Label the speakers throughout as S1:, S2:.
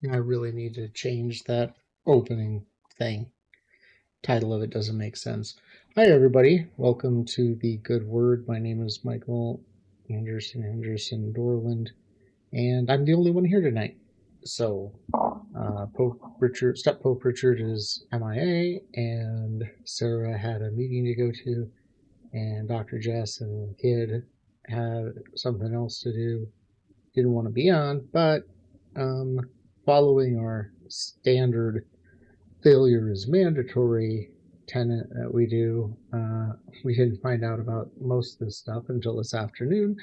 S1: I really need to change that opening thing. Title of it doesn't make sense. Hi, everybody. Welcome to the Good Word. My name is Michael Anderson Dorland, and I'm the only one here tonight. So, Pope Richard, Step Pope Richard is MIA, and Sarah had a meeting to go to, and Dr. Jess and the kid had something else to do. Didn't want to be on, but um, following our standard failure is mandatory tenet that we do, we didn't find out about most of this stuff until this afternoon.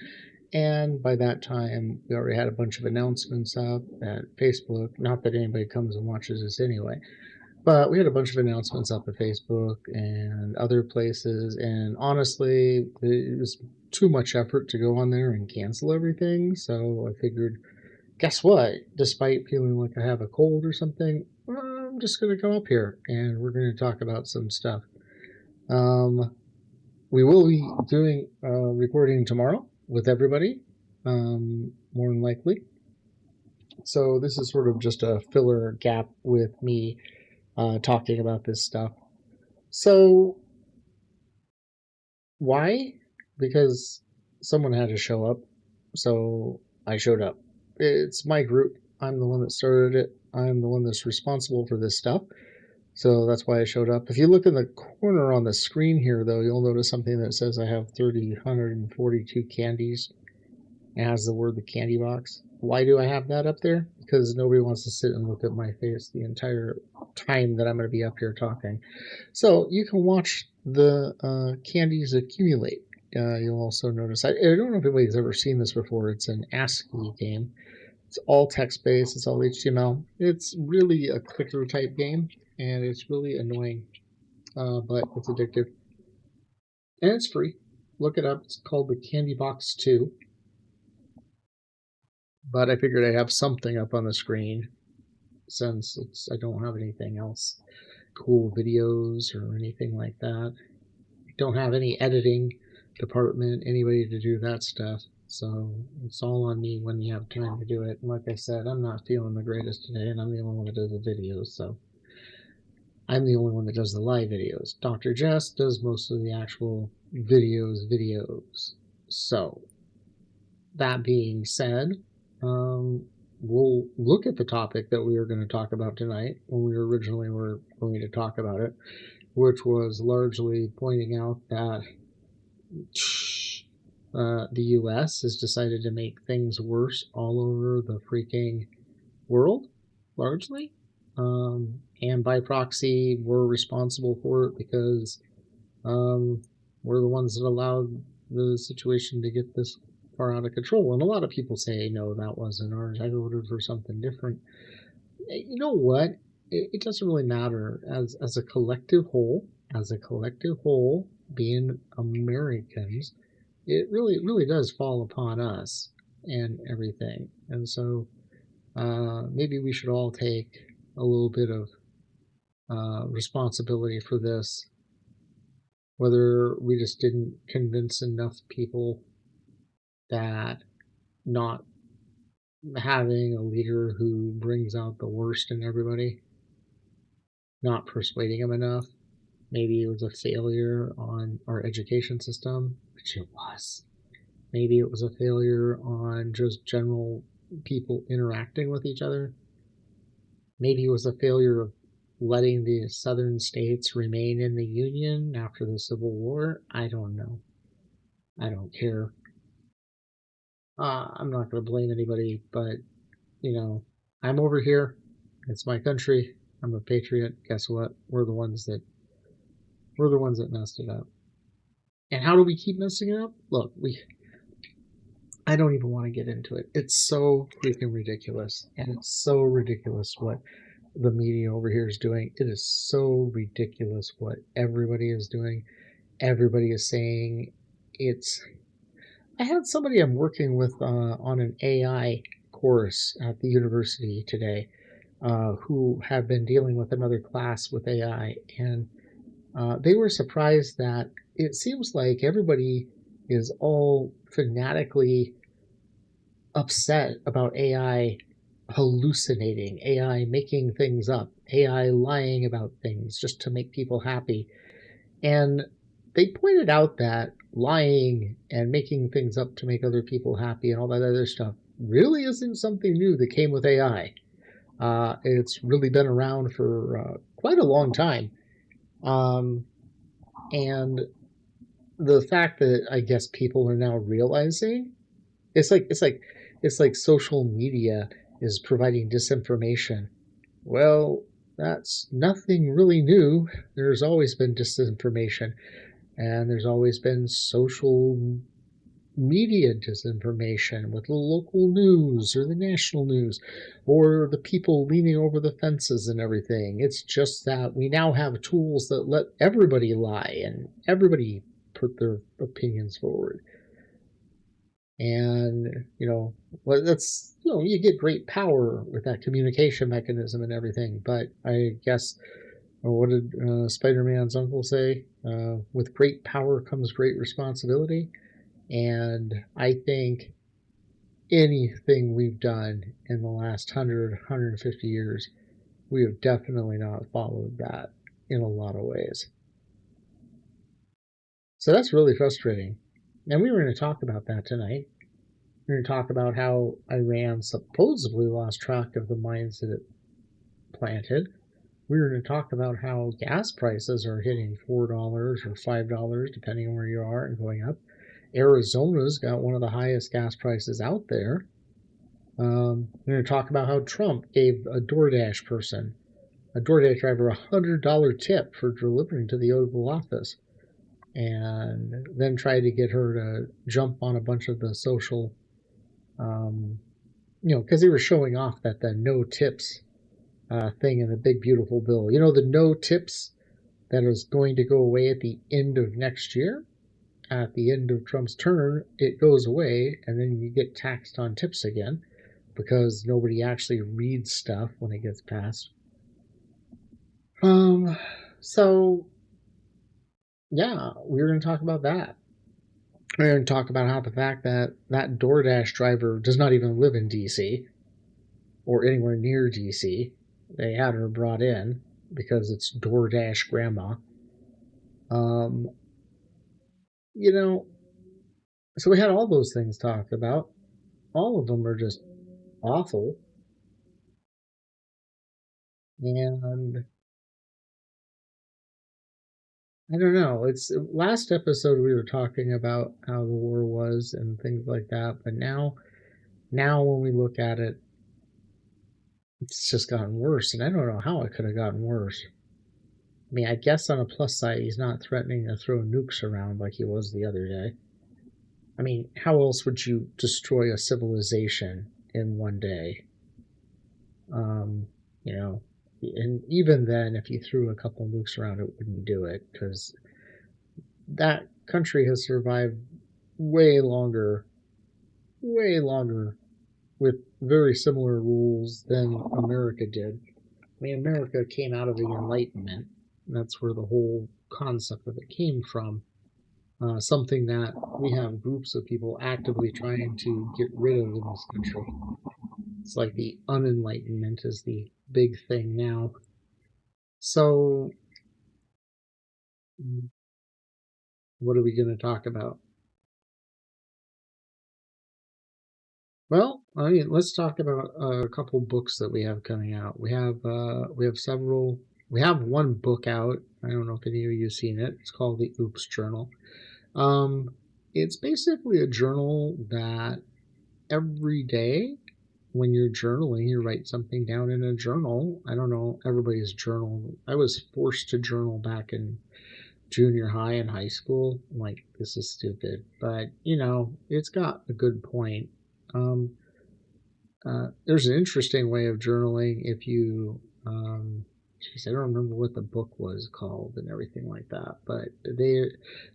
S1: And by that time, we already had a bunch of announcements up at Facebook. Not that anybody comes and watches this anyway, but we had a bunch of announcements up at Facebook and other places. And honestly, it was too much effort to go on there and cancel everything. So I figured, guess what? Despite feeling like I have a cold or something, I'm just going to come up here and we're going to talk about some stuff. Um, we will be doing recording tomorrow with everybody, more than likely. So this is sort of just a filler gap with me talking about this stuff. So why? Because someone had to show up, so I showed up. It's my group. I'm the one that started it. I'm the one that's responsible for this stuff. So that's why I showed up. If you look in the corner on the screen here, though, you'll notice something that says I have 142 candies. It has the word the candy box. Why do I have that up there? Because nobody wants to sit and look at my face the entire time that I'm going to be up here talking. So you can watch the candies accumulate. You'll also notice, I don't know if anybody's ever seen this before. It's an ASCII game. It's all text-based. It's all HTML. It's really a clicker type game, and it's really annoying, but it's addictive. And it's free. Look it up. It's called the Candy Box 2. But I figured I'd have something up on the screen since I don't have anything else, cool videos or anything like that. I don't have any editing department, anybody to do that stuff. So it's all on me when you have time to do it. And like I said, I'm not feeling the greatest today, and I'm the only one that does the videos. So I'm the only one that does the live videos. Dr. Jess does most of the actual videos. So that being said, we'll look at the topic that we were going to talk about tonight when we originally were going to talk about it, which was largely pointing out that the U.S. has decided to make things worse all over the freaking world, largely. And by proxy, we're responsible for it because we're the ones that allowed the situation to get this far out of control. And a lot of people say, no, that wasn't ours. I voted for something different. You know what? It doesn't really matter. As a collective whole, being Americans, it really does fall upon us and everything. And so maybe we should all take a little bit of responsibility for this, whether we just didn't convince enough people that not having a leader who brings out the worst in everybody, not persuading them enough. Maybe it was a failure on our education system, which it was. Maybe it was a failure on just general people interacting with each other. Maybe it was a failure of letting the southern states remain in the Union after the Civil War. I don't know. I don't care. I'm not going to blame anybody, but, I'm over here. It's my country. I'm a patriot. Guess what? We're the ones that messed it up. And how do we keep messing it up? Look, I don't even want to get into it. It's so freaking ridiculous. And it's so ridiculous what the media over here is doing. It is so ridiculous what everybody is doing. Everybody is saying it's. I had somebody I'm working with on an AI course at the university today who have been dealing with another class with AI, and they were surprised that it seems like everybody is all fanatically upset about AI hallucinating, AI making things up, AI lying about things just to make people happy. And they pointed out that lying and making things up to make other people happy and all that other stuff really isn't something new that came with AI. It's really been around for quite a long time. Um, and the fact that I guess people are now realizing it's like social media is providing disinformation. Well, that's nothing really new. There's always been disinformation, and there's always been social media disinformation with the local news or the national news or the people leaning over the fences and everything. It's just that we now have tools that let everybody lie and everybody put their opinions forward. And, well, that's, you get great power with that communication mechanism and everything. But I guess, what did Spider-Man's uncle say? With great power comes great responsibility. And I think anything we've done in the last 150 years, we have definitely not followed that in a lot of ways. So that's really frustrating. And we were going to talk about that tonight. We're going to talk about how Iran supposedly lost track of the mines that it planted. We're going to talk about how gas prices are hitting $4 or $5, depending on where you are, and going up. Arizona's got one of the highest gas prices out there. We're going to talk about how Trump gave a DoorDash driver, a $100 tip for delivering to the Oval Office, and then tried to get her to jump on a bunch of the social, because they were showing off that the no tips thing in the big beautiful bill. The no tips that is going to go away at the end of next year. At the end of Trump's term, it goes away, and then you get taxed on tips again because nobody actually reads stuff when it gets passed. So, yeah, we're going to talk about that. We're going to talk about how the fact that that DoorDash driver does not even live in D.C. or anywhere near D.C. They had her brought in because it's DoorDash grandma. So we had all those things talked about. All of them are just awful. And I don't know. It's last episode we were talking about how the war was and things like that, but now when we look at it, it's just gotten worse, and I don't know how it could have gotten worse. I mean, I guess on a plus side, he's not threatening to throw nukes around like he was the other day. I mean, how else would you destroy a civilization in one day? And even then, if you threw a couple nukes around, it wouldn't do it, because that country has survived way longer with very similar rules than America did. I mean, America came out of the Enlightenment. And that's where the whole concept of it came from. Something that we have groups of people actively trying to get rid of in this country. It's like the unenlightenment is the big thing now. So, what are we going to talk about? Well, I mean, let's talk about a couple books that we have coming out. We have several. We have one book out. I don't know if any of you have seen it. It's called the Oops Journal. It's basically a journal that every day when you're journaling, you write something down in a journal. I don't know everybody's journal. I was forced to journal back in junior high and high school. I'm like, this is stupid, but it's got a good point. There's an interesting way of journaling if you I don't remember what the book was called and everything like that, but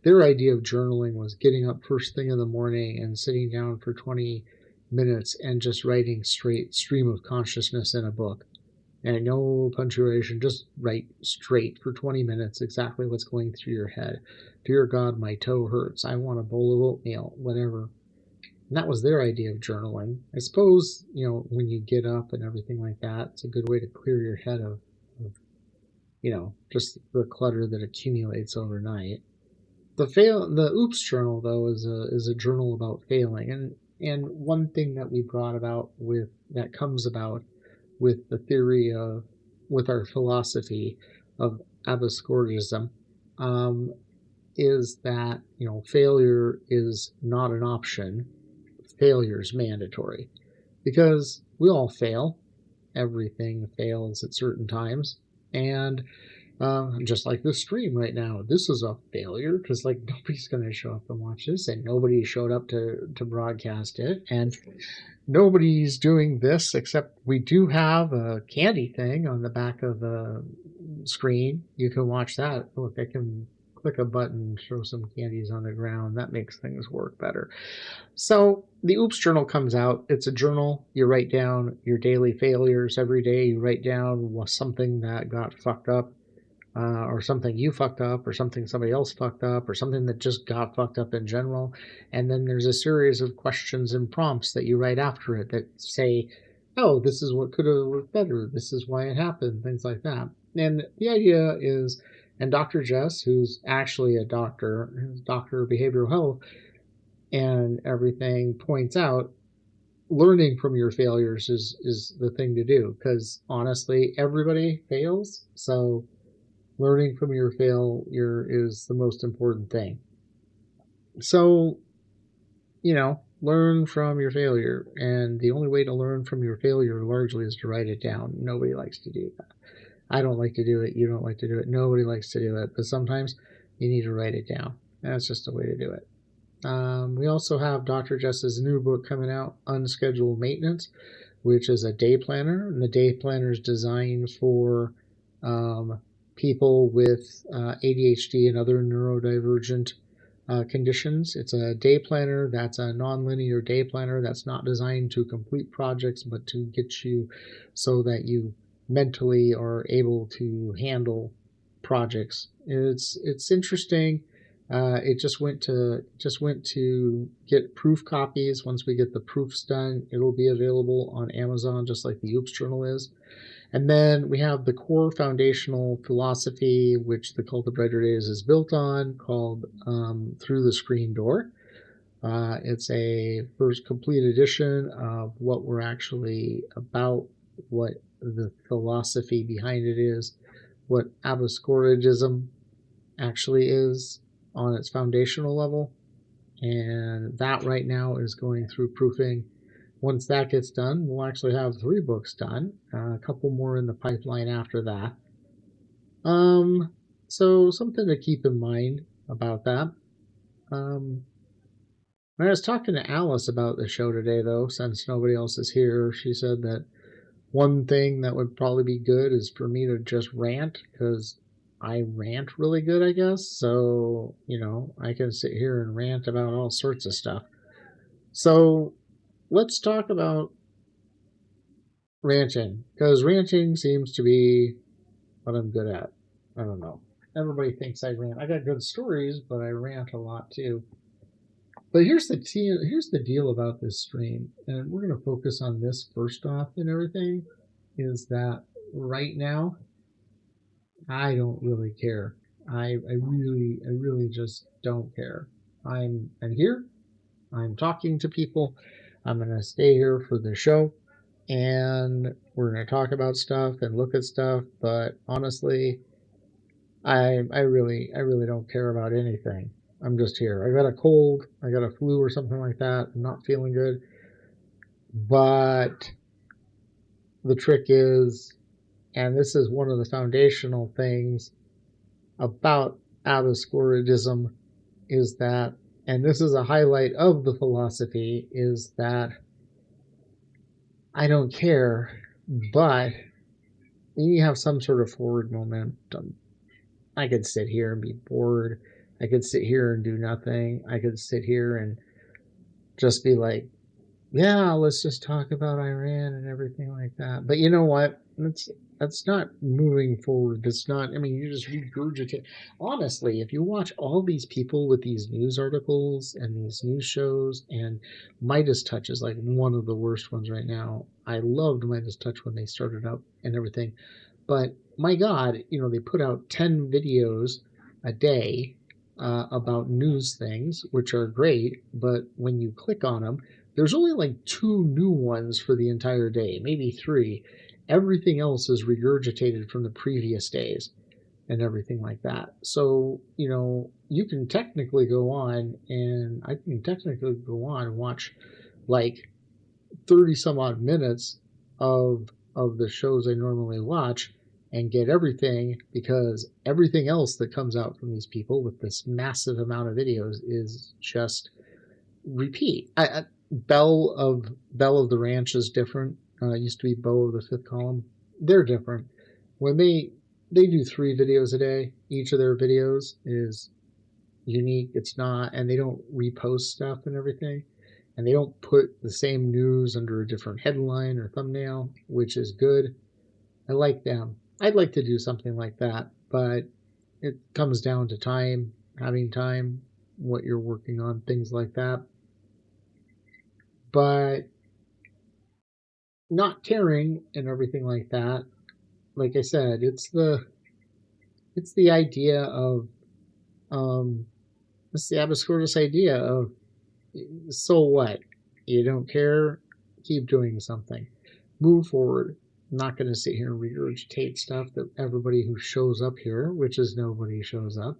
S1: their idea of journaling was getting up first thing in the morning and sitting down for 20 minutes and just writing straight stream of consciousness in a book. And no punctuation, just write straight for 20 minutes exactly what's going through your head. Dear God, my toe hurts. I want a bowl of oatmeal, whatever. And that was their idea of journaling. I suppose, when you get up and everything like that, it's a good way to clear your head of just the clutter that accumulates overnight. The Oops journal, though, is a journal about failing. And one thing that we brought about that comes about with the theory with our philosophy of Abiscoridism, is that, failure is not an option. Failure is mandatory, because we all fail. Everything fails at certain times. And just like this stream right now, this is a failure, because nobody's going to show up and watch this, and nobody showed up to broadcast it, and nobody's doing this, except we do have a candy thing on the back of the screen. You can watch that. Look, I can click a button, show some candies on the ground. That makes things work better. So the Oops journal comes out. It's a journal. You write down your daily failures every day. You write down something that got fucked up, or something you fucked up, or something somebody else fucked up, or something that just got fucked up in general. And then there's a series of questions and prompts that you write after it that say, oh, this is what could have worked better. This is why it happened, things like that. And the idea is, and Dr. Jess, who's actually a doctor of behavioral health and everything, points out learning from your failures is the thing to do, because honestly, everybody fails. So learning from your failure is the most important thing. So, learn from your failure. And the only way to learn from your failure largely is to write it down. Nobody likes to do that. I don't like to do it. You don't like to do it. Nobody likes to do it. But sometimes you need to write it down. That's just a way to do it. We also have Dr. Jess's new book coming out, Unscheduled Maintenance, which is a day planner. And the day planner is designed for people with ADHD and other neurodivergent conditions. It's a day planner that's a nonlinear day planner that's not designed to complete projects, but to get you so that you mentally are able to handle projects. It's interesting. It just went to get proof copies. Once we get the proofs done, it'll be available on Amazon, just like the Oops journal is. And then we have the core foundational philosophy, which the Cult of Brighter Days is built on, called Through the Screen Door. It's a first complete edition of what we're actually about, what the philosophy behind it is, what Abiscoridism actually is on its foundational level. And that right now is going through proofing. Once that gets done, we'll actually have 3 books done, a couple more in the pipeline after that. So something to keep in mind about that. I was talking to Alice about the show today, though, since nobody else is here. She said that one thing that would probably be good is for me to just rant, because I rant really good, I guess. So, I can sit here and rant about all sorts of stuff. So let's talk about ranting, because ranting seems to be what I'm good at. I don't know. Everybody thinks I rant. I got good stories, but I rant a lot too. But here's the deal about this stream, and we're going to focus on this first off and everything, is that right now, I don't really care. I really just don't care. I'm here. I'm talking to people. I'm going to stay here for the show, and we're going to talk about stuff and look at stuff. But honestly, I really don't care about anything. I'm just here. I got a cold. I got a flu or something like that. I'm not feeling good. But the trick is, and this is one of the foundational things about Abiscoridism, is that, and this is a highlight of the philosophy, is that I don't care, but you have some sort of forward momentum. I could sit here and be bored. I could sit here and do nothing. I could sit here and just be like, yeah, let's just talk about Iran and everything like that. But you know what? that's not moving forward. That's not. I mean, you just regurgitate. Honestly, if you watch all these people with these news articles and these news shows, and Midas Touch is like one of the worst ones right now. I loved Midas Touch when they started up and everything, but my God, they put out 10 videos a day about news things, which are great. But when you click on them, there's only like 2 new ones for the entire day, maybe 3. Everything else is regurgitated from the previous days and everything like that. So, you can technically go on, and I can technically go on and watch like 30 some odd minutes of the shows I normally watch and get everything, because everything else that comes out from these people with this massive amount of videos is just repeat. Belle of the Ranch is different. It used to be Beau of the Fifth Column. They're different. When they do 3 videos a day, each of their videos is unique. It's not, and they don't repost stuff and everything, and they don't put the same news under a different headline or thumbnail, which is good. I like them. I'd like to do something like that, but it comes down to time, having time, what you're working on, things like that. But not caring and everything like that, like I said, it's the idea of it's the Abiscoridis idea of, so what? You don't care? Keep doing something. Move forward. I'm not going to sit here and regurgitate stuff that everybody who shows up here, which is nobody, shows up.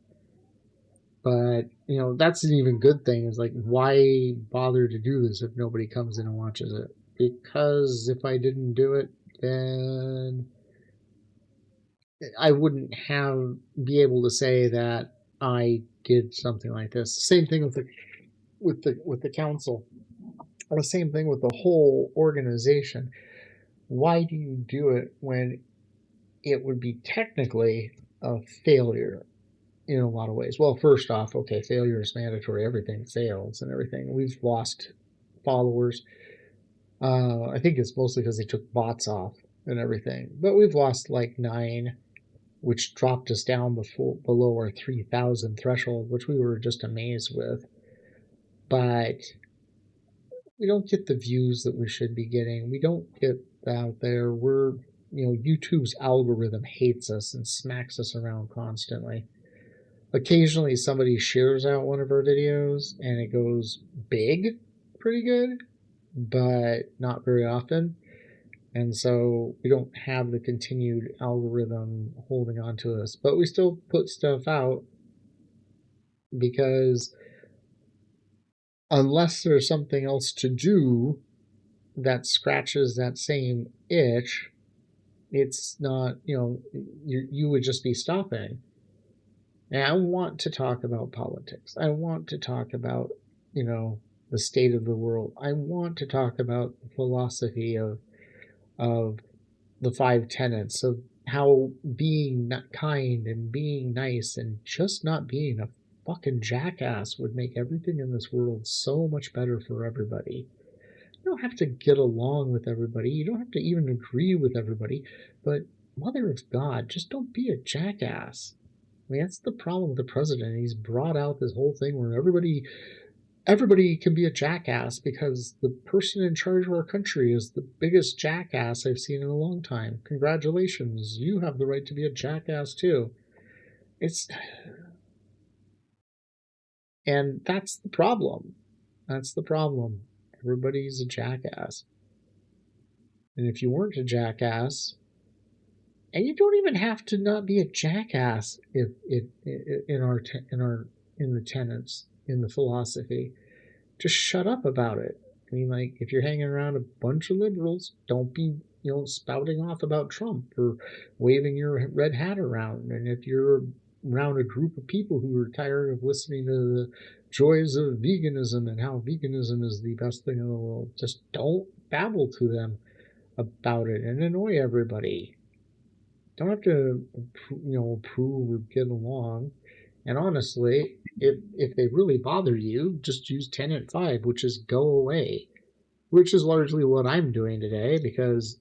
S1: But, that's an even good thing. Is like, why bother to do this if nobody comes in and watches it? Because if I didn't do it, then I wouldn't be able to say that I did something like this. Same thing with the council. The same thing with the whole organization. Why do you do it when it would be technically a failure in a lot of ways? Well, first off, okay, failure is mandatory. Everything fails and everything. We've lost followers. I think it's mostly because they took bots off and everything. But we've lost like 9, which dropped us down below our 3,000 threshold, which we were just amazed with. But we don't get the views that we should be getting. We don't get out there. YouTube's algorithm hates us and smacks us around constantly. Occasionally somebody shares out one of our videos and it goes big, pretty good, but not very often. And so we don't have the continued algorithm holding on to us. But we still put stuff out because unless there's something else to do that scratches that same itch, it's not, you would just be stopping. And I want to talk about politics. I want to talk about, the state of the world. I want to talk about the philosophy of the 5 tenets of how being kind and being nice and just not being a fucking jackass would make everything in this world so much better for everybody. You don't have to get along with everybody. You don't have to even agree with everybody. But Mother of God, just don't be a jackass. I mean, that's the problem with the president. He's brought out this whole thing where everybody can be a jackass because the person in charge of our country is the biggest jackass I've seen in a long time. Congratulations. You have the right to be a jackass too. And that's the problem. That's the problem. Everybody's a jackass. And if you weren't a jackass, and you don't even have to not be a jackass in the tenets, in the philosophy, just shut up about it. I mean, like, if you're hanging around a bunch of liberals, don't be, spouting off about Trump or waving your red hat around. And if you're around a group of people who are tired of listening to the joys of veganism and how veganism is the best thing in the world, just don't babble to them about it and annoy everybody. Don't have to, approve or get along. And honestly, if they really bother you, just use Tenet 5, which is go away, which is largely what I'm doing today because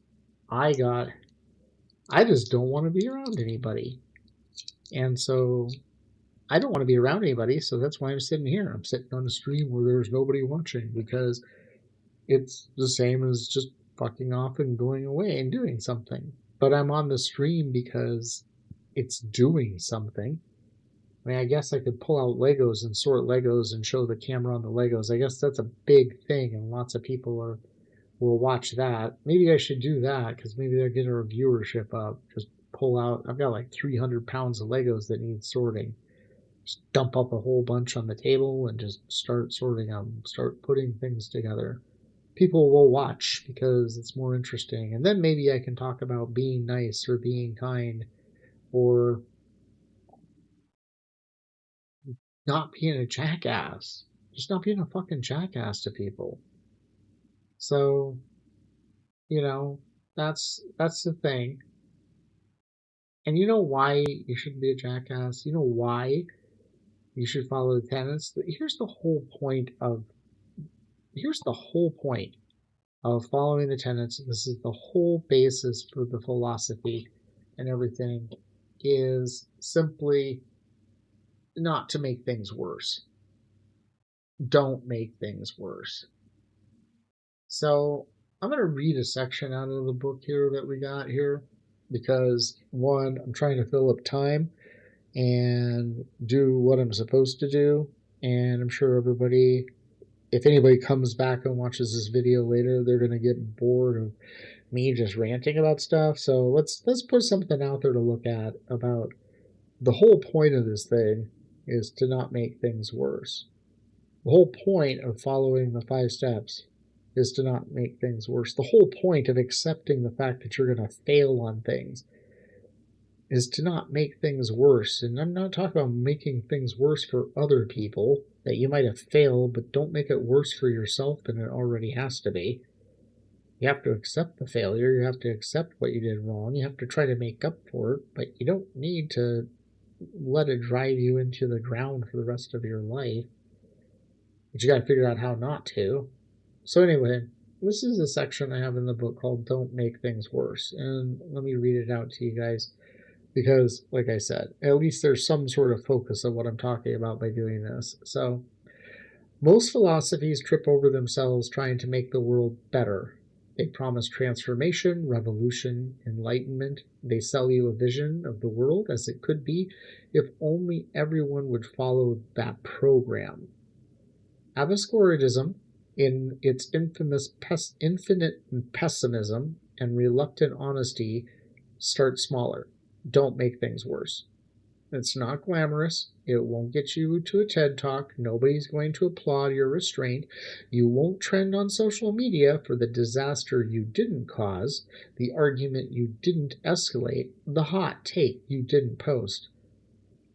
S1: I got I just don't want to be around anybody. And so I don't want to be around anybody, so that's why I'm sitting here. I'm sitting on a stream where there's nobody watching because it's the same as just fucking off and going away and doing something. But I'm on the stream because it's doing something. I mean, I guess I could pull out Legos and sort Legos and show the camera on the Legos. I guess that's a big thing, and lots of people will watch that. Maybe I should do that because maybe they'll get our viewership up. Just pull out. I've got like 300 pounds of Legos that need sorting. Just dump up a whole bunch on the table and just start sorting them. Start putting things together. People will watch because it's more interesting, and then maybe I can talk about being nice or being kind or not being a jackass. Just not being a fucking jackass to people. So, you know, that's the thing. And you know why you shouldn't be a jackass? You know why you should follow the tenets? Here's the whole point of following the tenets. This is the whole basis for the philosophy and everything is simply not to make things worse. Don't make things worse. So I'm going to read a section out of the book here that we got here because, one, I'm trying to fill up time and do what I'm supposed to do. And I'm sure everybody, if anybody comes back and watches this video later, they're going to get bored of me just ranting about stuff. So let's put something out there to look at about the whole point of this thing is to not make things worse. The whole point of following the 5 steps is to not make things worse. The whole point of accepting the fact that you're going to fail on things is to not make things worse. And I'm not talking about making things worse for other people that you might have failed, but don't make it worse for yourself than it already has to be. You have to accept the failure. You have to accept what you did wrong. You have to try to make up for it, but you don't need to let it drive you into the ground for the rest of your life. But you got to figure out how not to. So anyway, this is a section I have in the book called Don't Make Things Worse. And let me read it out to you guys because, like I said, at least there's some sort of focus of what I'm talking about by doing this. So, most philosophies trip over themselves trying to make the world better. They promise transformation, revolution, enlightenment. They sell you a vision of the world as it could be if only everyone would follow that program. Abiscoridism, in its infinite pessimism and reluctant honesty, start smaller. Don't make things worse. It's not glamorous. It won't get you to a TED Talk. Nobody's going to applaud your restraint. You won't trend on social media for the disaster you didn't cause, the argument you didn't escalate, the hot take you didn't post.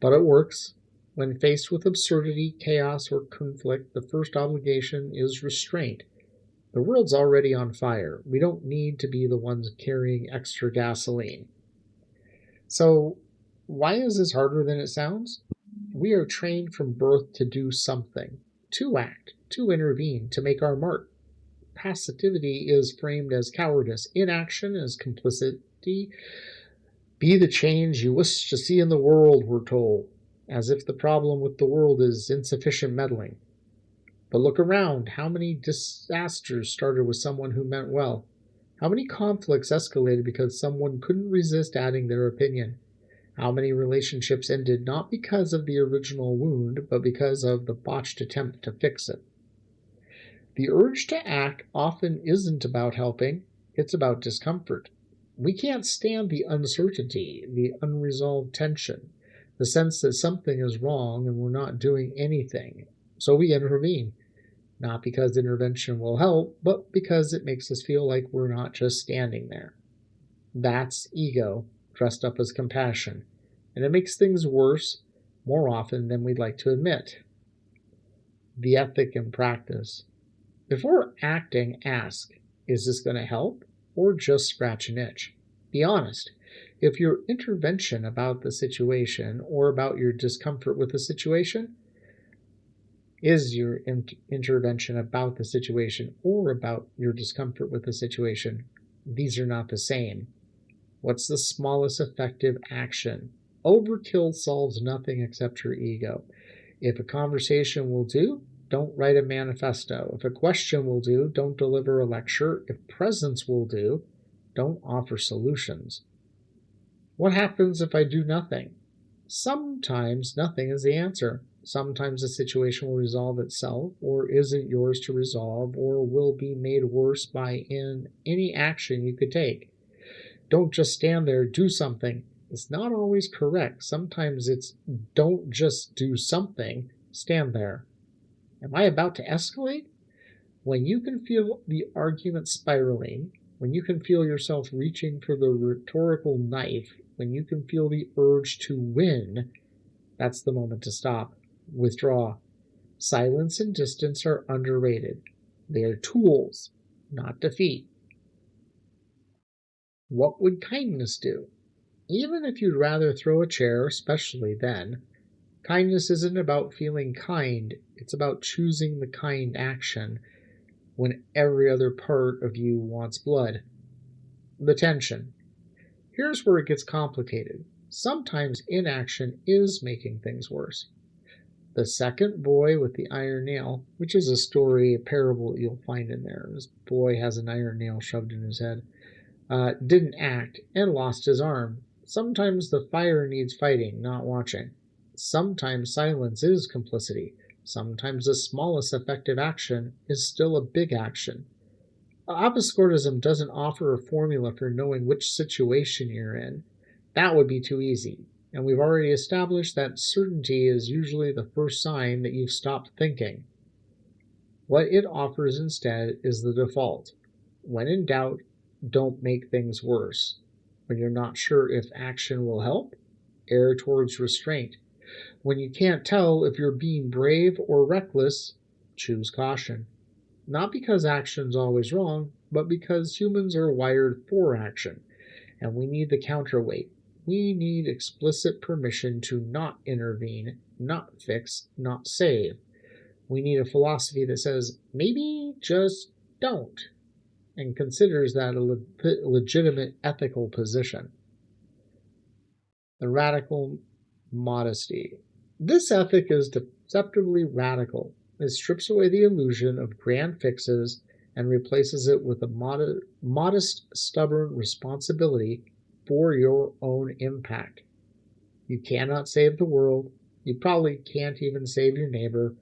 S1: But it works. When faced with absurdity, chaos, or conflict, the first obligation is restraint. The world's already on fire. We don't need to be the ones carrying extra gasoline. So, why is this harder than it sounds? We are trained from birth to do something, to act, to intervene, to make our mark. Passivity is framed as cowardice, inaction as complicity. Be the change you wish to see in the world, we're told, as if the problem with the world is insufficient meddling. But look around. How many disasters started with someone who meant well? How many conflicts escalated because someone couldn't resist adding their opinion? How many relationships ended not because of the original wound, but because of the botched attempt to fix it? The urge to act often isn't about helping, it's about discomfort. We can't stand the uncertainty, the unresolved tension, the sense that something is wrong and we're not doing anything. So we intervene, not because intervention will help, but because it makes us feel like we're not just standing there. That's ego dressed up as compassion, and it makes things worse more often than we'd like to admit. The ethic in practice. Before acting, ask, is this going to help or just scratch an itch? Be honest. If your intervention about the situation or about your discomfort with the situation is your intervention about the situation or about your discomfort with the situation, these are not the same. What's the smallest effective action? Overkill solves nothing except your ego. If a conversation will do, don't write a manifesto. If a question will do, don't deliver a lecture. If presence will do, don't offer solutions. What happens if I do nothing? Sometimes nothing is the answer. Sometimes the situation will resolve itself, or isn't yours to resolve, or will be made worse by any action you could take. Don't just stand there, do something. It's not always correct. Sometimes it's don't just do something, stand there. Am I about to escalate? When you can feel the argument spiraling, when you can feel yourself reaching for the rhetorical knife, when you can feel the urge to win, that's the moment to stop. Withdraw. Silence and distance are underrated. They are tools, not defeat. What would kindness do? Even if you'd rather throw a chair, especially then, kindness isn't about feeling kind, it's about choosing the kind action when every other part of you wants blood. The tension. Here's where it gets complicated. Sometimes inaction is making things worse. The second boy with the iron nail, which is a story, a parable you'll find in there. This boy has an iron nail shoved in his head. Didn't act and lost his arm. Sometimes the fire needs fighting, not watching. Sometimes silence is complicity. Sometimes the smallest effective action is still a big action. Abiscoridism doesn't offer a formula for knowing which situation you're in. That would be too easy. And we've already established that certainty is usually the first sign that you've stopped thinking. What it offers instead is the default. When in doubt, don't make things worse. When you're not sure if action will help, err towards restraint. When you can't tell if you're being brave or reckless, choose caution. Not because action's always wrong, but because humans are wired for action, and we need the counterweight. We need explicit permission to not intervene, not fix, not save. We need a philosophy that says, maybe just don't, and considers that a legitimate ethical position. The radical modesty. This ethic is deceptively radical. It strips away the illusion of grand fixes and replaces it with a modest, stubborn responsibility for your own impact. You cannot save the world. You probably can't even save your neighbor,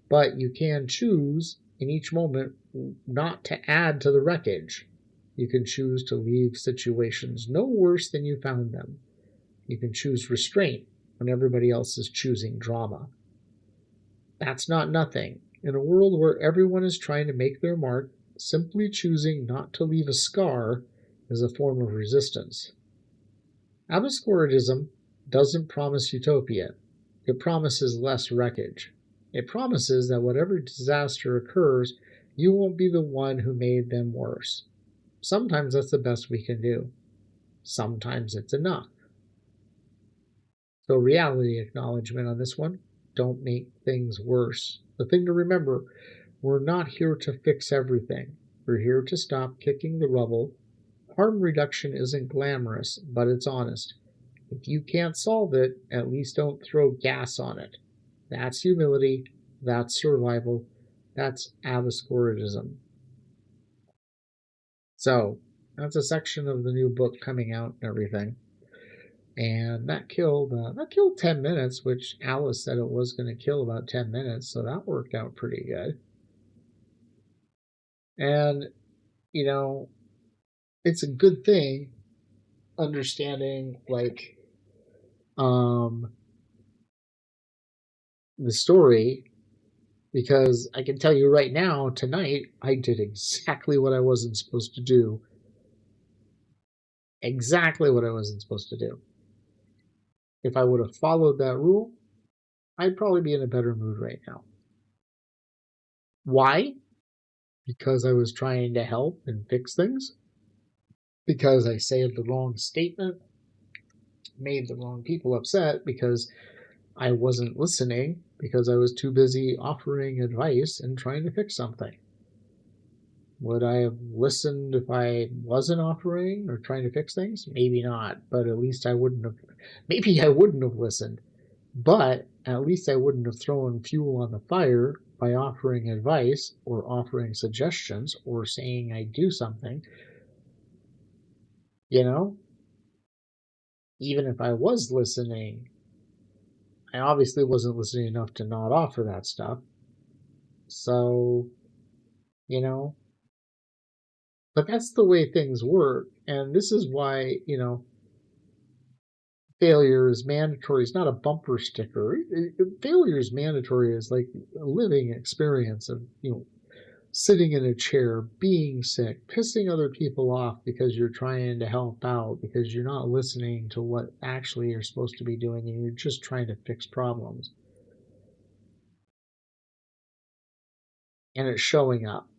S1: but you can choose in each moment not to add to the wreckage. You can choose to leave situations no worse than you found them. You can choose restraint when everybody else is choosing drama. That's not nothing. In a world where everyone is trying to make their mark, simply choosing not to leave a scar is a form of resistance. Abiscoridism doesn't promise utopia. It promises less wreckage. It promises that whatever disaster occurs, you won't be the one who made them worse. Sometimes that's the best we can do. Sometimes it's enough. So reality acknowledgement on this one. Don't make things worse. The thing to remember, we're not here to fix everything. We're here to stop kicking the rubble. Harm reduction isn't glamorous, but it's honest. If you can't solve it, at least don't throw gas on it. That's humility. That's survival. That's Abiscoridism. So, that's a section of the new book coming out and everything. And that killed 10 minutes, which Alice said it was going to kill about 10 minutes, so that worked out pretty good. And, it's a good thing understanding, the story, because I can tell you right now, tonight, I did exactly what I wasn't supposed to do. Exactly what I wasn't supposed to do. If I would have followed that rule, I'd probably be in a better mood right now. Why? Because I was trying to help and fix things? Because I said the wrong statement, made the wrong people upset, because I wasn't listening, because I was too busy offering advice and trying to fix something? Would I have listened if I wasn't offering or trying to fix things? Maybe not, but at least I wouldn't have. Maybe I wouldn't have listened, but at least I wouldn't have thrown fuel on the fire by offering advice or offering suggestions or saying I'd do something. You know, even if I was listening, I obviously wasn't listening enough to not offer that stuff. So, you know, but that's the way things work. And this is why, failure is mandatory. It's not a bumper sticker. Failure is mandatory. It's like a living experience of, sitting in a chair, being sick, pissing other people off because you're trying to help out, because you're not listening to what actually you're supposed to be doing and you're just trying to fix problems. And it's showing up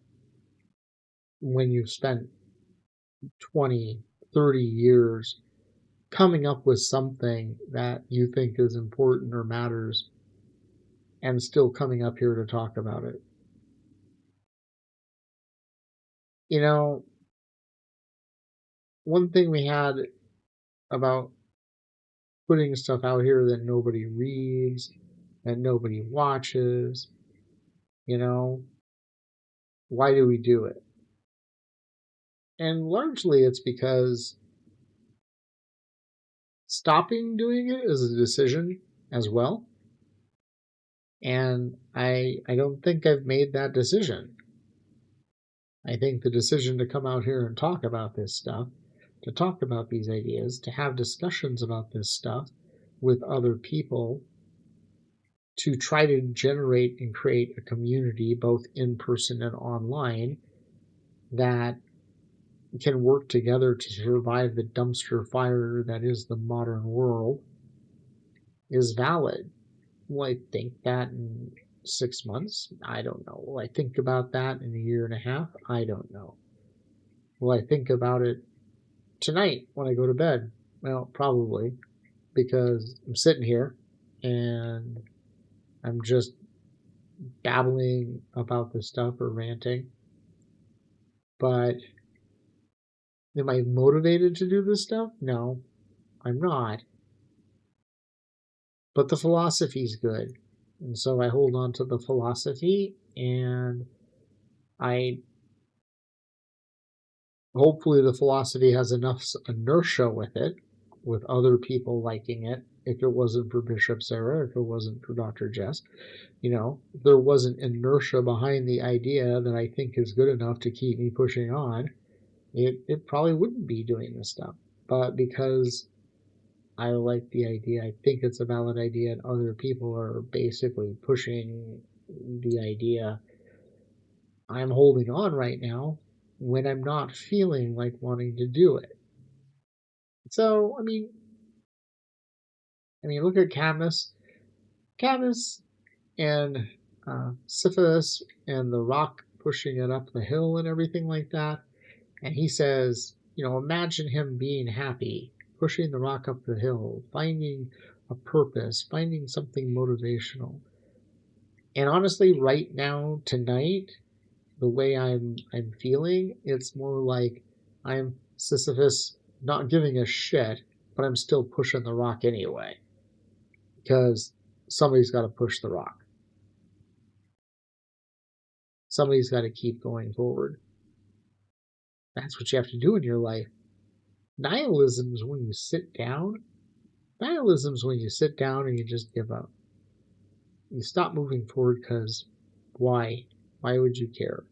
S1: when you've spent 20, 30 years coming up with something that you think is important or matters and still coming up here to talk about it. One thing we had about putting stuff out here that nobody reads, that nobody watches, why do we do it? And largely it's because stopping doing it is a decision as well. And I don't think I've made that decision. I think the decision to come out here and talk about this stuff, to talk about these ideas, to have discussions about this stuff with other people, to try to generate and create a community, both in person and online, that can work together to survive the dumpster fire that is the modern world, is valid. Will I think that in 6 months? I don't know. Will I think about that in a year and a half? I don't know. Will I think about it tonight when I go to bed? Well, probably, because I'm sitting here and I'm just babbling about this stuff or ranting. But am I motivated to do this stuff? No, I'm not. But the philosophy's good. And so I hold on to the philosophy, and I hopefully the philosophy has enough inertia with it, with other people liking it. If it wasn't for Bishop Sarah, if it wasn't for Dr. Jess, if there wasn't inertia behind the idea that I think is good enough to keep me pushing on, it probably wouldn't be doing this stuff. But because I like the idea, I think it's a valid idea, and other people are basically pushing the idea, I'm holding on right now when I'm not feeling like wanting to do it. So, look at Cadmus and Sisyphus and the rock pushing it up the hill and everything like that. And he says, imagine him being happy, pushing the rock up the hill, finding a purpose, finding something motivational. And honestly, right now, tonight, the way I'm feeling, it's more like I'm Sisyphus not giving a shit, but I'm still pushing the rock anyway. Because somebody's got to push the rock. Somebody's got to keep going forward. That's what you have to do in your life. Nihilism is when you sit down. Nihilism is when you sit down and you just give up. You stop moving forward because why? Why would you care?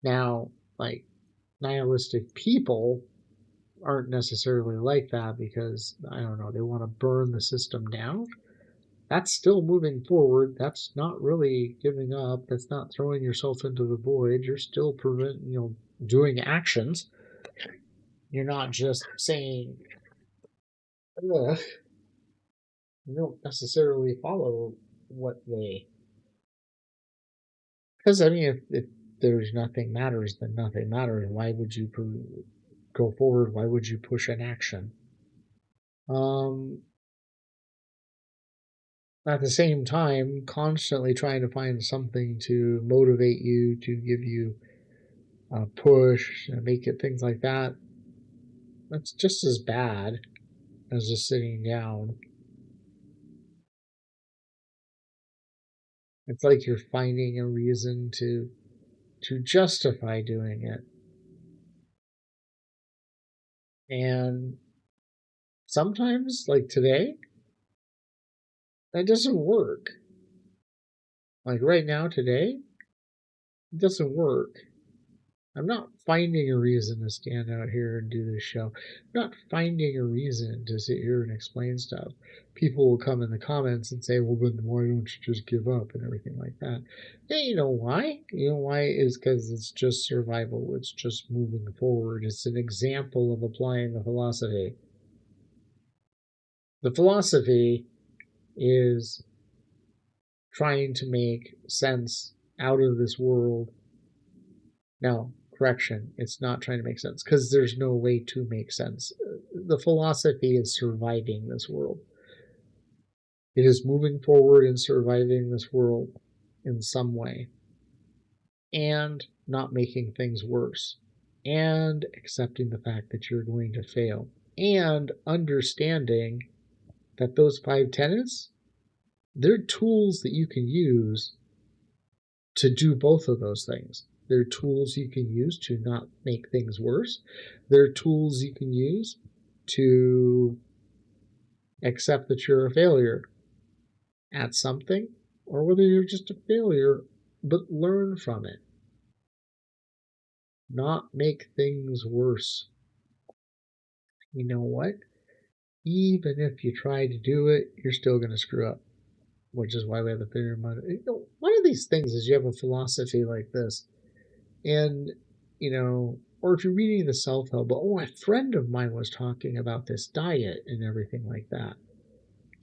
S1: Now, like, nihilistic people aren't necessarily like that because, I don't know, they want to burn the system down. That's still moving forward. That's not really giving up. That's not throwing yourself into the void. You're still doing actions. You're not just saying, ugh. You don't necessarily follow what they. Because, if there's nothing matters, then nothing matters. Why would you go forward? Why would you push an action? At the same time, constantly trying to find something to motivate you, to give you a push, and make it things like that, that's just as bad as just sitting down. It's like you're finding a reason to justify doing it. And sometimes, like today, that doesn't work. Like right now, today, it doesn't work. I'm not finding a reason to stand out here and do this show. I'm not finding a reason to sit here and explain stuff. People will come in the comments and say, well, then why don't you just give up and everything like that? Yeah, you know why? You know why is because it's just survival. It's just moving forward. It's an example of applying the philosophy. The philosophy is trying to make sense out of this world. Now, correction, it's not trying to make sense because there's no way to make sense. The philosophy is surviving this world. It is moving forward and surviving this world in some way and not making things worse and accepting the fact that you're going to fail and understanding that those 5 tenets, they're tools that you can use to do both of those things. They're tools you can use to not make things worse. They're tools you can use to accept that you're a failure at something, or whether you're just a failure, but learn from it. Not make things worse. You know what? Even if you try to do it, you're still going to screw up, which is why we have the failure mindset. One of these things is you have a philosophy like this, and or if you're reading the self-help, a friend of mine was talking about this diet and everything like that.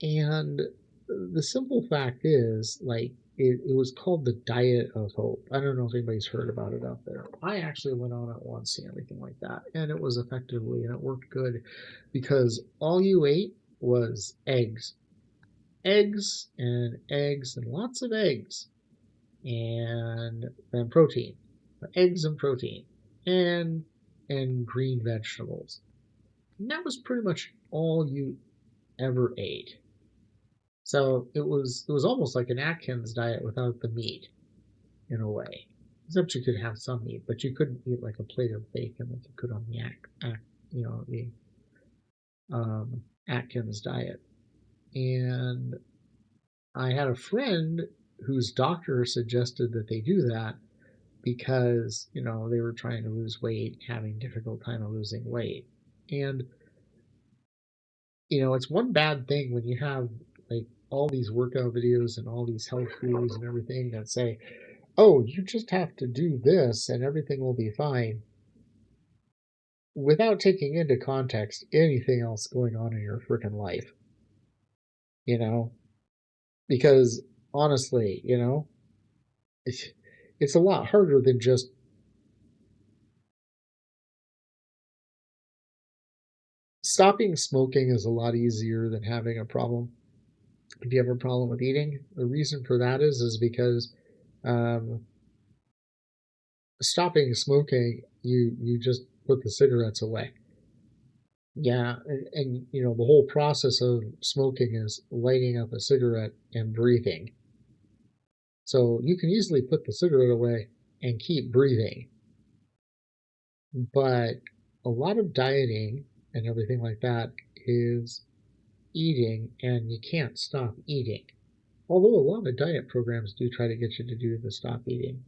S1: And the simple fact is, like, it was called the Diet of Hope. I don't know if anybody's heard about it out there. I actually went on it once and everything like that. And it was effectively, and it worked good because all you ate was eggs. Eggs and lots of eggs. And then protein. Eggs and protein. And green vegetables. And that was pretty much all you ever ate. So it was almost like an Atkins diet without the meat, in a way. Except you could have some meat, but you couldn't eat like a plate of bacon like you could on the Atkins diet. And I had a friend whose doctor suggested that they do that because they were trying to lose weight, having difficult time of losing weight. And it's one bad thing when you have like all these workout videos and all these health gurus and everything that say, oh, you just have to do this and everything will be fine, without taking into context anything else going on in your freaking life. Because honestly, it's a lot harder than just stopping smoking is a lot easier than having a problem. If you have a problem with eating, the reason for that is because um, stopping smoking, you just put the cigarettes away. Yeah, and the whole process of smoking is lighting up a cigarette and breathing. So you can easily put the cigarette away and keep breathing. But a lot of dieting and everything like that is eating, and you can't stop eating. Although a lot of diet programs do try to get you to do the stop eating.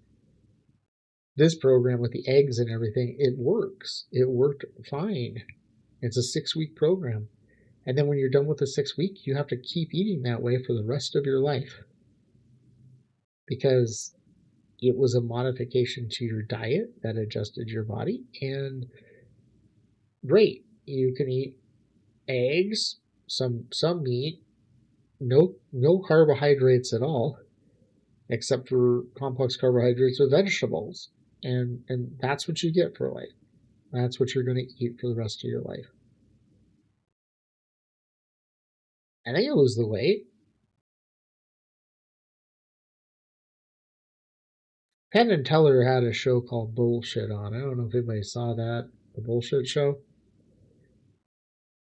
S1: This program with the eggs and everything, it works. It worked fine. It's a 6-week program. And then when you're done with the 6 week, you have to keep eating that way for the rest of your life. Because it was a modification to your diet that adjusted your body. And great, you can eat eggs, some meat, no carbohydrates at all, except for complex carbohydrates or vegetables. And that's what you get for life. That's what you're going to eat for the rest of your life. And then you lose the weight. Penn and Teller had a show called Bullshit on. I don't know if anybody saw that, the Bullshit show.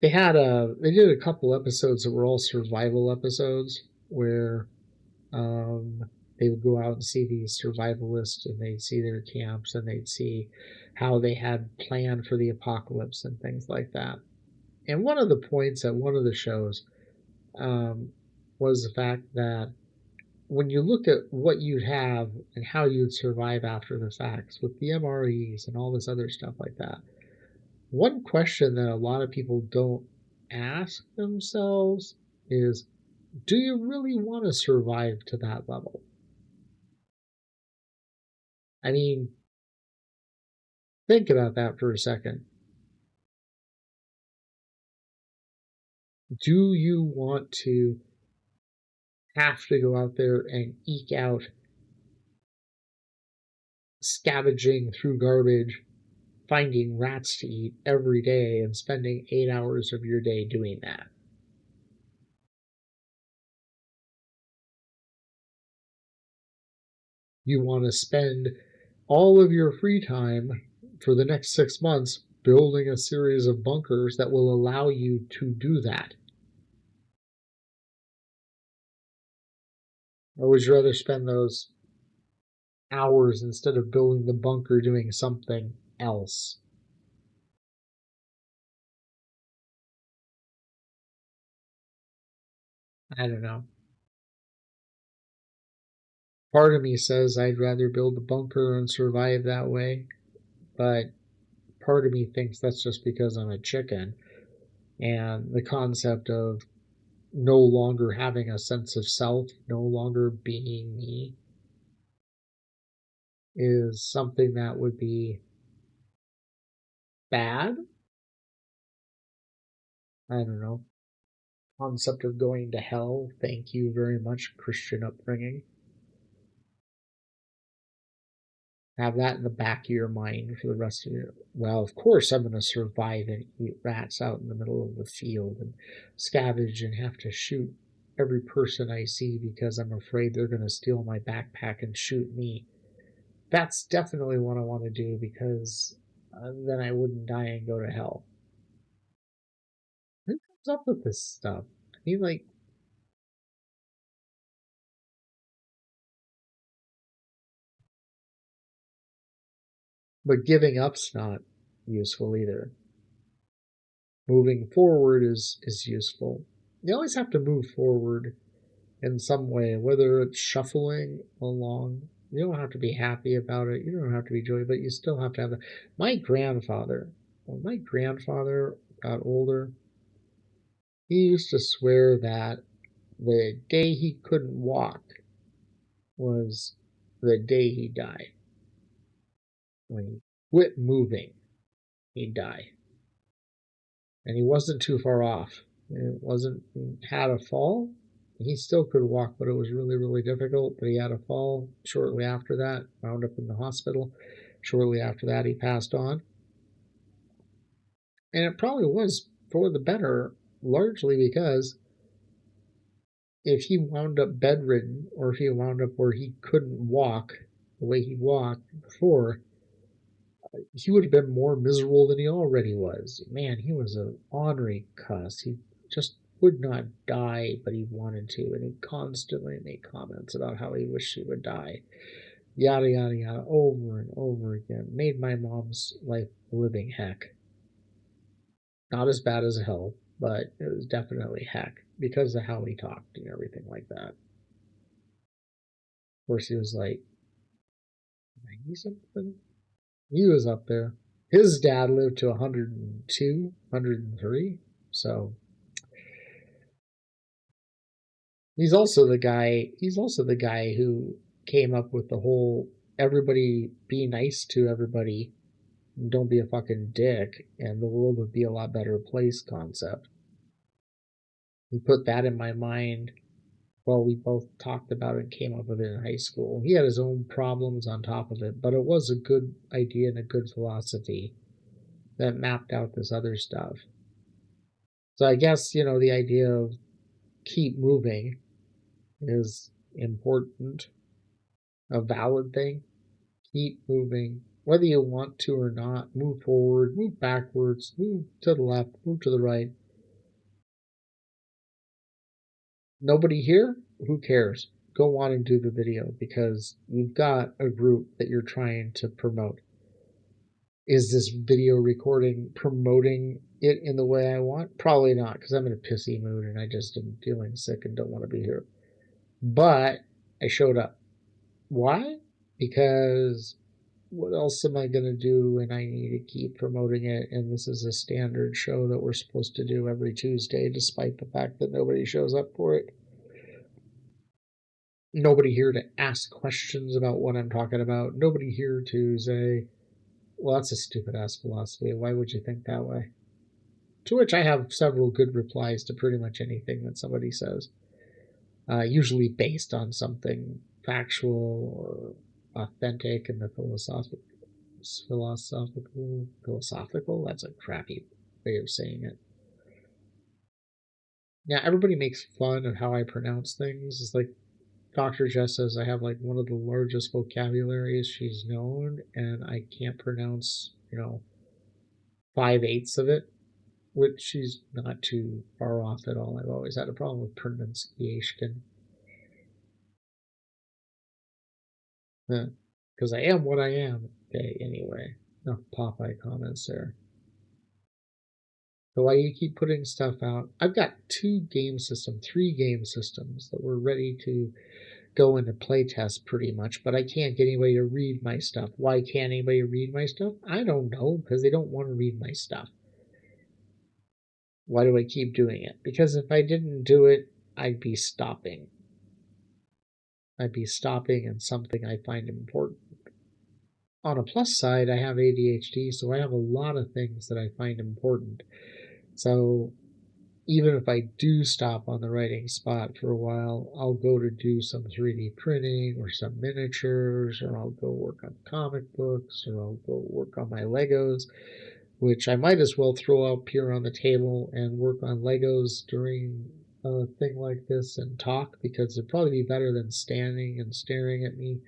S1: They did a couple episodes that were all survival episodes where they would go out and see these survivalists and they'd see their camps and they'd see how they had planned for the apocalypse and things like that. And one of the points at one of the shows was the fact that when you looked at what you'd have and how you'd survive after the facts with the MREs and all this other stuff like that, one question that a lot of people don't ask themselves is, do you really want to survive to that level? I mean, think about that for a second. Do you want to have to go out there and eke out scavenging through garbage, finding rats to eat every day and spending 8 hours of your day doing that? You want to spend all of your free time for the next 6 months building a series of bunkers that will allow you to do that? Or would you rather spend those hours instead of building the bunker doing something else? I don't know. Part of me says I'd rather build a bunker and survive that way, but part of me thinks that's just because I'm a chicken, and the concept of no longer having a sense of self, no longer being me, is something that would be bad. I don't know. Concept of going to hell. Thank you very much, Christian upbringing. Have that in the back of your mind for the rest of your. Well, of course, I'm going to survive and eat rats out in the middle of the field and scavenge and have to shoot every person I see because I'm afraid they're going to steal my backpack and shoot me. That's definitely what I want to do because then I wouldn't die and go to hell. Who comes up with this stuff? I mean, like, but giving up's not useful either. Moving forward is useful. You always have to move forward in some way, whether it's shuffling along. You don't have to be happy about it. You don't have to be joyful, but you still have to have it. My grandfather, when my grandfather got older, he used to swear that the day he couldn't walk was the day he died. When he quit moving, he'd die. And he wasn't too far off. It wasn't, he had a fall. He still could walk, but it was really, really difficult. But he had a fall shortly after that, wound up in the hospital. Shortly after that, he passed on. And it probably was for the better, largely because if he wound up bedridden or if he wound up where he couldn't walk the way he walked before, he would have been more miserable than he already was. Man, he was an ornery cuss. He just would not die, but he wanted to, and he constantly made comments about how he wished he would die. Yada, yada, yada, over and over again. Made my mom's life a living heck. Not as bad as hell, but it was definitely heck because of how he talked and everything like that. Of course, he was like 90 something. He was up there. His dad lived to 102, 103. So he's also the guy. He's also the guy who came up with the whole everybody be nice to everybody, don't be a fucking dick, and the world would be a lot better place concept. He put that in my mind. Well, we both talked about it and came up with it in high school. He had his own problems on top of it, but it was a good idea and a good philosophy that mapped out this other stuff. So I guess, the idea of keep moving is important, a valid thing. Keep moving. Whether you want to or not, move forward, move backwards, move to the left, move to the right. Nobody here? Who cares? Go on and do the video because you've got a group that you're trying to promote. Is this video recording promoting it in the way I want? Probably not, because I'm in a pissy mood and I just am feeling sick and don't want to be here. But I showed up. Why? Because what else am I going to do? And I need to keep promoting it. And this is a standard show that we're supposed to do every Tuesday, despite the fact that nobody shows up for it. Nobody here to ask questions about what I'm talking about. Nobody here to say, well, that's a stupid ass philosophy. Why would you think that way? To which I have several good replies to pretty much anything that somebody says, usually based on something factual or authentic in the philosophical. That's a crappy way of saying it. Now, everybody makes fun of how I pronounce things. It's like Dr. Jess says I have like one of the largest vocabularies she's known, and I can't pronounce, 5/8 of it, which she's not too far off at all. I've always had a problem with pronunciation. Because I am what I am. Okay, anyway. No Popeye comments there. So why do you keep putting stuff out? I've got 3 game systems that we're ready to go into playtest pretty much, but I can't get anybody to read my stuff. Why can't anybody read my stuff? I don't know, because they don't want to read my stuff. Why do I keep doing it? Because if I didn't do it, I'd be stopping. I'd be stopping in something I find important. On a plus side, I have ADHD, so I have a lot of things that I find important. So even if I do stop on the writing spot for a while, I'll go to do some 3D printing or some miniatures, or I'll go work on comic books, or I'll go work on my Legos, which I might as well throw up here on the table and work on Legos during a thing like this and talk, because it'd probably be better than standing and staring at me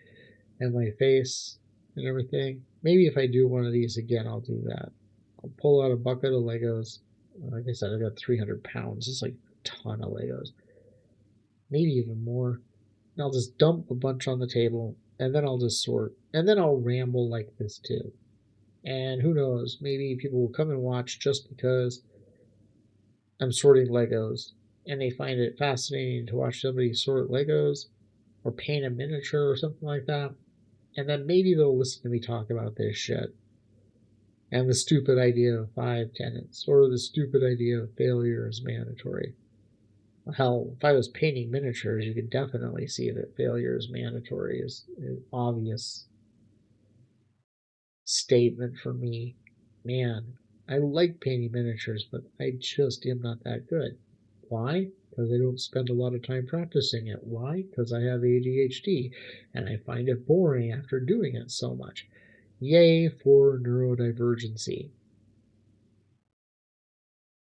S1: and my face and everything. Maybe if I do one of these again, I'll do that. I'll pull out a bucket of Legos. Like I said, I've got 300 pounds. It's like a ton of Legos. Maybe even more. And I'll just dump a bunch on the table, and then I'll just sort. And then I'll ramble like this too. And who knows, maybe people will come and watch just because I'm sorting Legos. And they find it fascinating to watch somebody sort Legos or paint a miniature or something like that. And then maybe they'll listen to me talk about this shit. And the stupid idea of 5 tenets, or the stupid idea of failure is mandatory. Hell, if I was painting miniatures, you could definitely see that failure is mandatory is an obvious statement for me. Man, I like painting miniatures, but I just am not that good. Why? Because I don't spend a lot of time practicing it. Why? Because I have ADHD, and I find it boring after doing it so much. Yay for neurodivergency.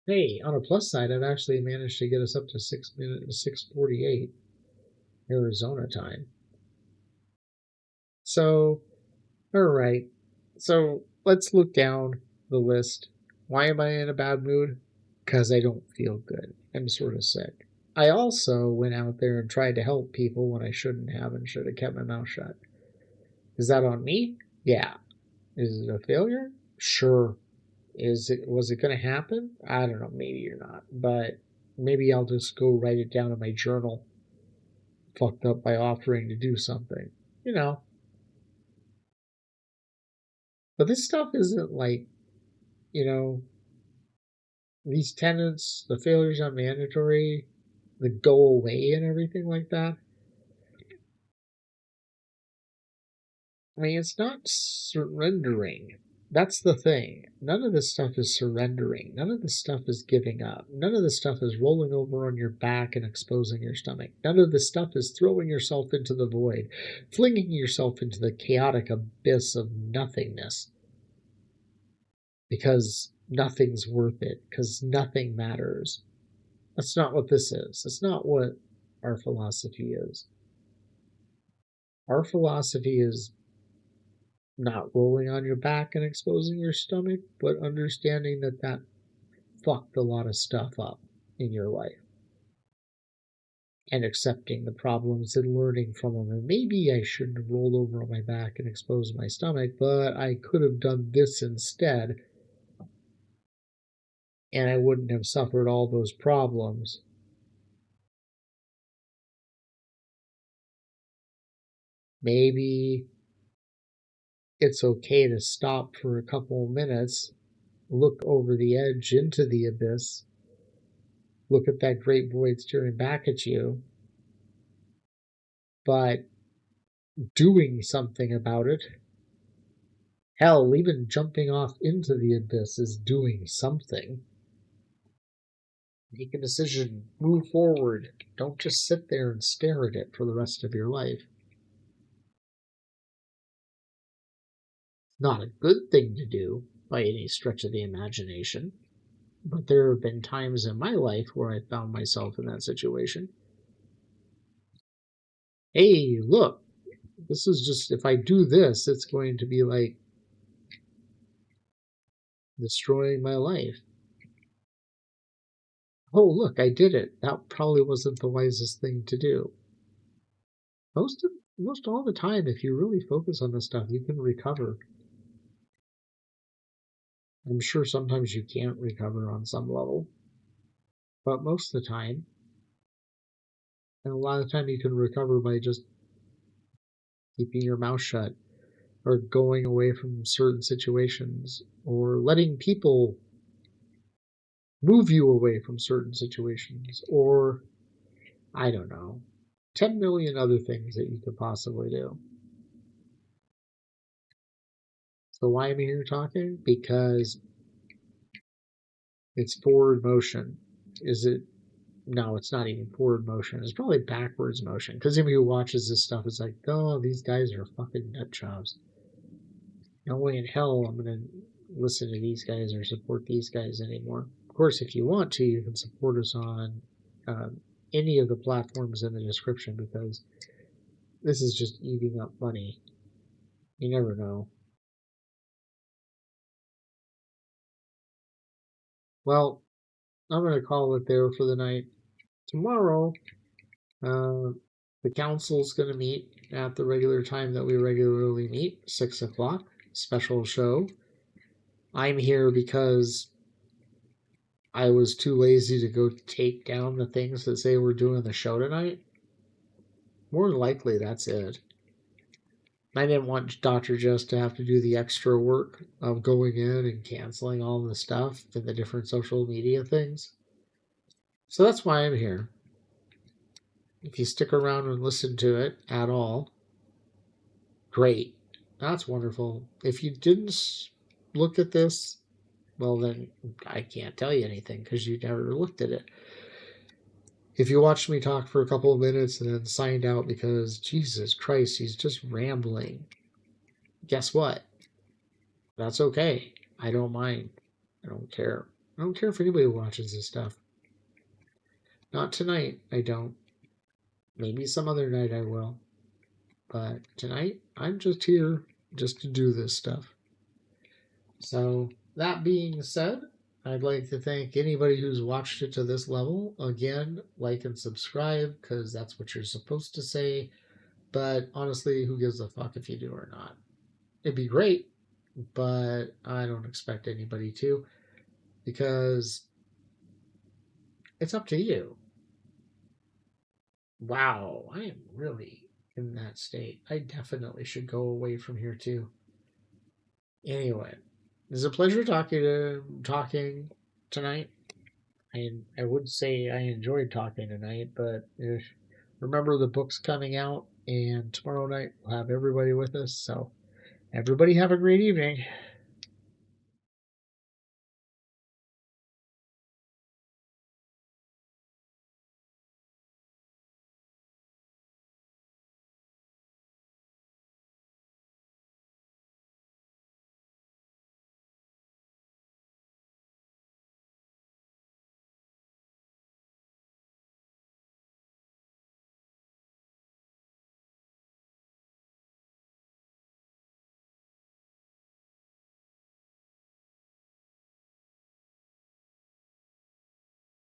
S1: Hey, on a plus side, I've actually managed to get us up to 6:48 Arizona time. So, all right. So let's look down the list. Why am I in a bad mood? Because I don't feel good. I'm sort of sick. I also went out there and tried to help people when I shouldn't have and should have kept my mouth shut. Is that on me? Yeah. Is it a failure? Sure. Was it going to happen? I don't know, maybe or not, but maybe I'll just go write it down in my journal. Fucked up by offering to do something, But this stuff isn't like, these tenets, the failures are mandatory, the go away and everything like that. I mean, it's not surrendering. That's the thing. None of this stuff is surrendering. None of this stuff is giving up. None of this stuff is rolling over on your back and exposing your stomach. None of this stuff is throwing yourself into the void, flinging yourself into the chaotic abyss of nothingness. Because nothing's worth it. Because nothing matters. That's not what this is. That's not what our philosophy is. Our philosophy is not rolling on your back and exposing your stomach, but understanding that that fucked a lot of stuff up in your life and accepting the problems and learning from them. And maybe I shouldn't have rolled over on my back and exposed my stomach, but I could have done this instead and I wouldn't have suffered all those problems. Maybe it's okay to stop for a couple of minutes, look over the edge into the abyss, look at that great void staring back at you, but doing something about it. Hell, even jumping off into the abyss is doing something. Make a decision, move forward. Don't just sit there and stare at it for the rest of your life. Not a good thing to do by any stretch of the imagination, but there have been times in my life where I found myself in that situation. Hey, look, this is just, if I do this, it's going to be like destroying my life. Oh, look, I did it. That probably wasn't the wisest thing to do. Most all the time, if you really focus on this stuff, you can recover. I'm sure sometimes you can't recover on some level, but most of the time, and a lot of the time you can recover by just keeping your mouth shut or going away from certain situations or letting people move you away from certain situations or, I don't know, 10 million other things that you could possibly do. So why am I here talking? Because it's forward motion. Is it? No, it's not even forward motion. It's probably backwards motion. Because anybody who watches this stuff is like, oh, these guys are fucking nut jobs. No way in hell I'm going to listen to these guys or support these guys anymore. Of course, if you want to, you can support us on any of the platforms in the description because this is just eating up money. You never know. Well, I'm going to call it there for the night. Tomorrow, the council's going to meet at the regular time that we regularly meet, 6 o'clock, special show. I'm here because I was too lazy to go take down the things that say we're doing the show tonight. More than likely, that's it. I didn't want Dr. Jess to have to do the extra work of going in and canceling all the stuff and the different social media things. So that's why I'm here. If you stick around and listen to it at all, great. That's wonderful. If you didn't look at this, well, then I can't tell you anything because you never looked at it. If you watched me talk for a couple of minutes and then signed out because, Jesus Christ, he's just rambling, guess what? That's okay. I don't mind. I don't care. I don't care if anybody watches this stuff. Not tonight, I don't. Maybe some other night I will. But tonight, I'm just here just to do this stuff. So, that being said, I'd like to thank anybody who's watched it to this level. Again, like and subscribe, because that's what you're supposed to say. But honestly, who gives a fuck if you do or not? It'd be great, but I don't expect anybody to, because it's up to you. Wow, I am really in that state. I definitely should go away from here too. Anyway, it's a pleasure talking tonight. I would say I enjoyed talking tonight, but remember the book's coming out, and tomorrow night we'll have everybody with us. So everybody have a great evening.